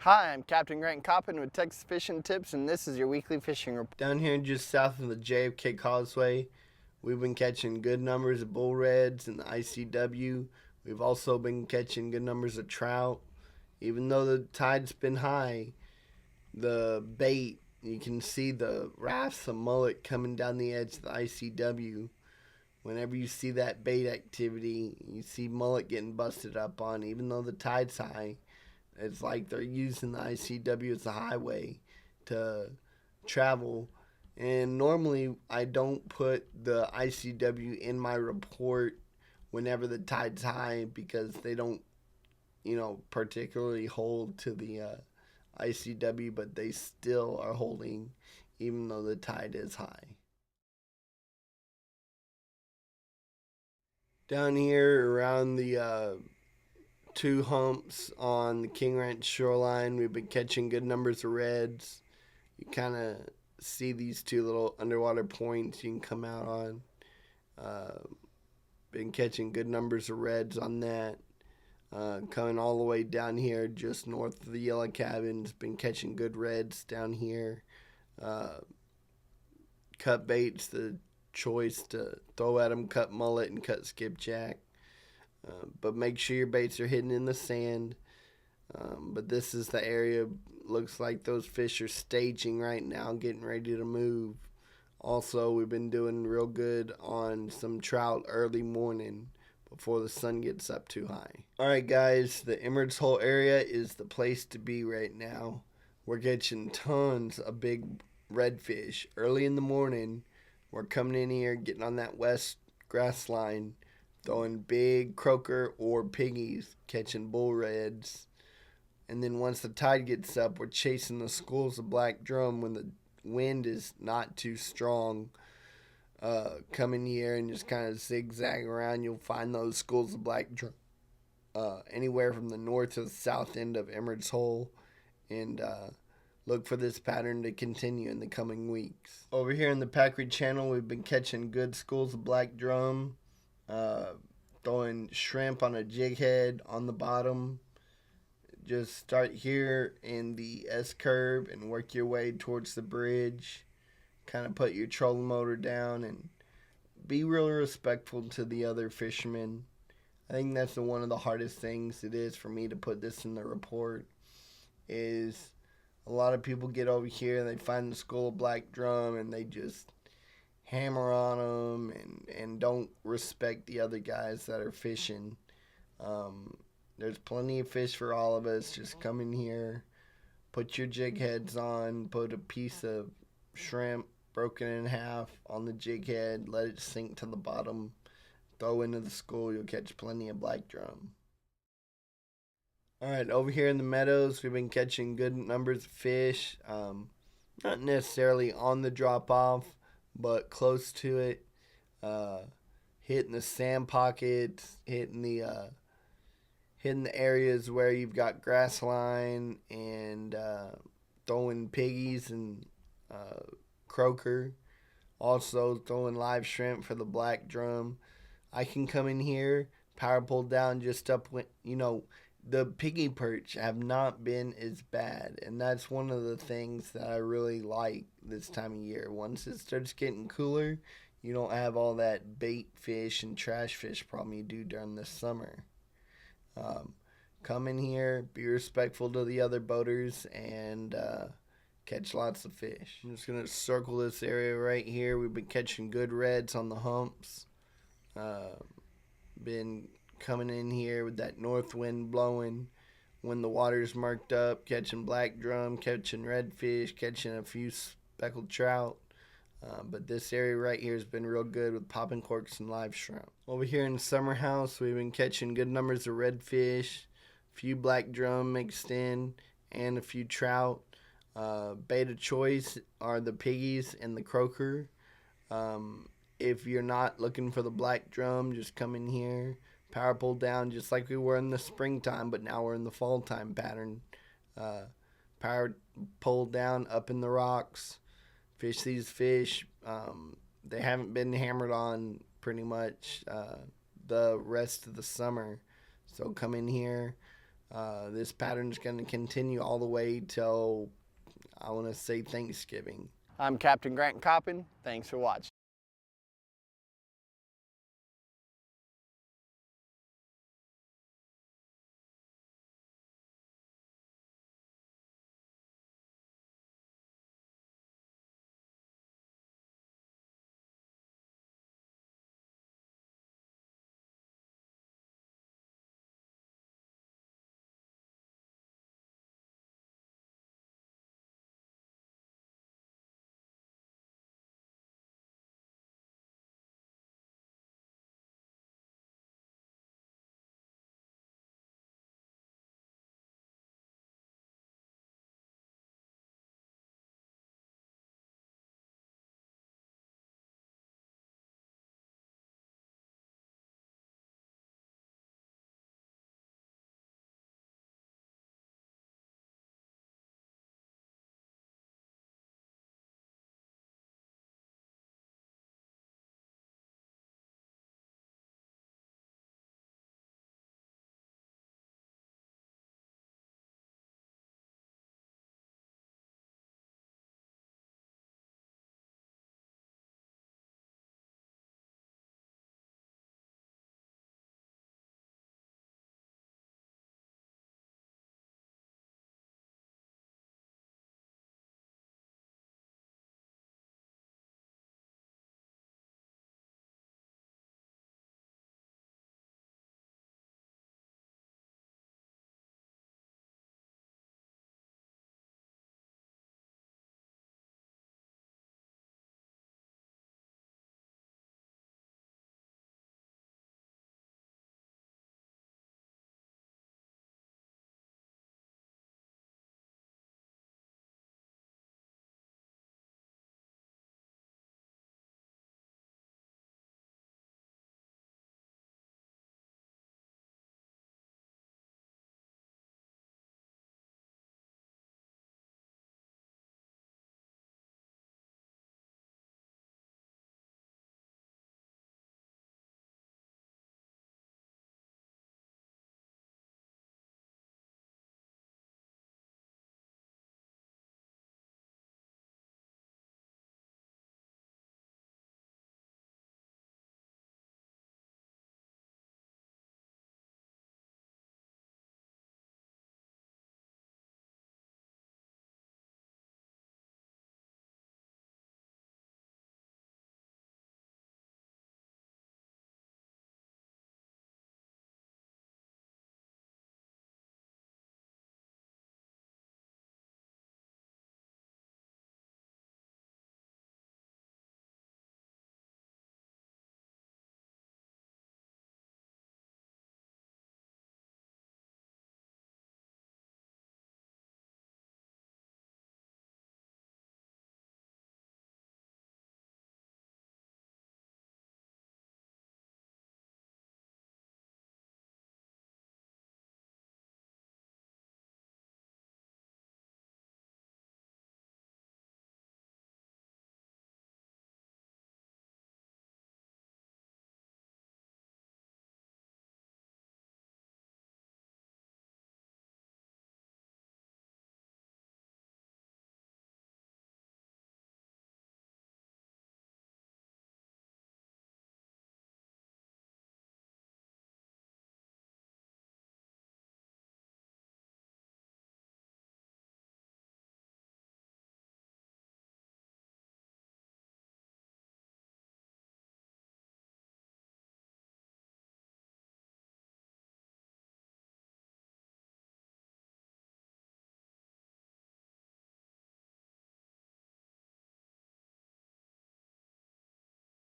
Hi, I'm Captain Grant Coppin with Texas Fishing Tips, and this is your weekly fishing report. Down here just south of the JFK Causeway, we've been catching good numbers of bull reds in the ICW. We've also been catching good numbers of trout. Even though the tide's been high, the bait, you can see the rafts of mullet coming down the edge of the ICW. Whenever you see that bait activity, you see mullet getting busted up on, even though the tide's high. It's like they're using the ICW as a highway to travel. And normally I don't put the ICW in my report whenever the tide's high because they don't, particularly hold to the ICW, but they still are holding even though the tide is high. Down here around the two humps on the King Ranch shoreline, we've been catching good numbers of reds. You kind of see these two little underwater points you can come out on. Been catching good numbers of reds on that. Coming all the way down here just north of the yellow cabins, been catching good reds down here. Cut bait's the choice to throw at them, cut mullet and cut skipjack. But make sure your baits are hidden in the sand. But this is the area, looks like those fish are staging right now, getting ready to move. Also, we've been doing real good on some trout early morning before the sun gets up too high. Alright guys, the Emer's Hole area is the place to be right now. We're catching tons of big redfish. Early in the morning, we're coming in here, getting on that west grass line, throwing big croaker or piggies, catching bull reds. And then once the tide gets up, we're chasing the schools of black drum when the wind is not too strong. Come in here and just kind of zigzag around. You'll find those schools of black drum anywhere from the north to the south end of Emer's Hole. And look for this pattern to continue in the coming weeks. Over here in the Packard Channel, we've been catching good schools of black drum. Throwing shrimp on a jig head on the bottom. Just start here in the S curve and work your way towards the bridge. Kind of put your trolling motor down and be really respectful to the other fishermen. I think that's one of the hardest things it is for me to put this in the report. Is a lot of people get over here and they find the school of black drum and they just hammer on them and don't respect the other guys that are fishing. There's plenty of fish for all of us. Just come in here, put your jig heads on, put a piece of shrimp broken in half on the jig head, let it sink to the bottom, throw into the school, you'll catch plenty of black drum. Alright, over here in the Meadows, we've been catching good numbers of fish. Not necessarily on the drop off, but close to it. Hitting the sand pockets, hitting the areas where you've got grass line and throwing piggies and croaker. Also throwing live shrimp for the black drum. I can come in here, power pull down just up when, the piggy perch have not been as bad. And that's one of the things that I really like this time of year. Once it starts getting cooler, you don't have all that bait fish and trash fish problem you do during the summer. Come in here, be respectful to the other boaters, and catch lots of fish. I'm just going to circle this area right here. We've been catching good reds on the humps. Been coming in here with that north wind blowing when the water's marked up, catching black drum, catching redfish, catching a few speckled trout. But this area right here has been real good with popping corks and live shrimp. Over here in the Summerhouse, we've been catching good numbers of redfish, a few black drum mixed in, and a few trout. Bait of choice are the piggies and the croaker. If you're not looking for the black drum, just come in here, power pull down just like we were in the springtime, but now we're in the fall time pattern. Power pull down up in the rocks. Fish these fish. They haven't been hammered on pretty much the rest of the summer. So come in here, This pattern is going to continue all the way till, I want to say, Thanksgiving. I'm Captain Grant Coppin. Thanks for watching.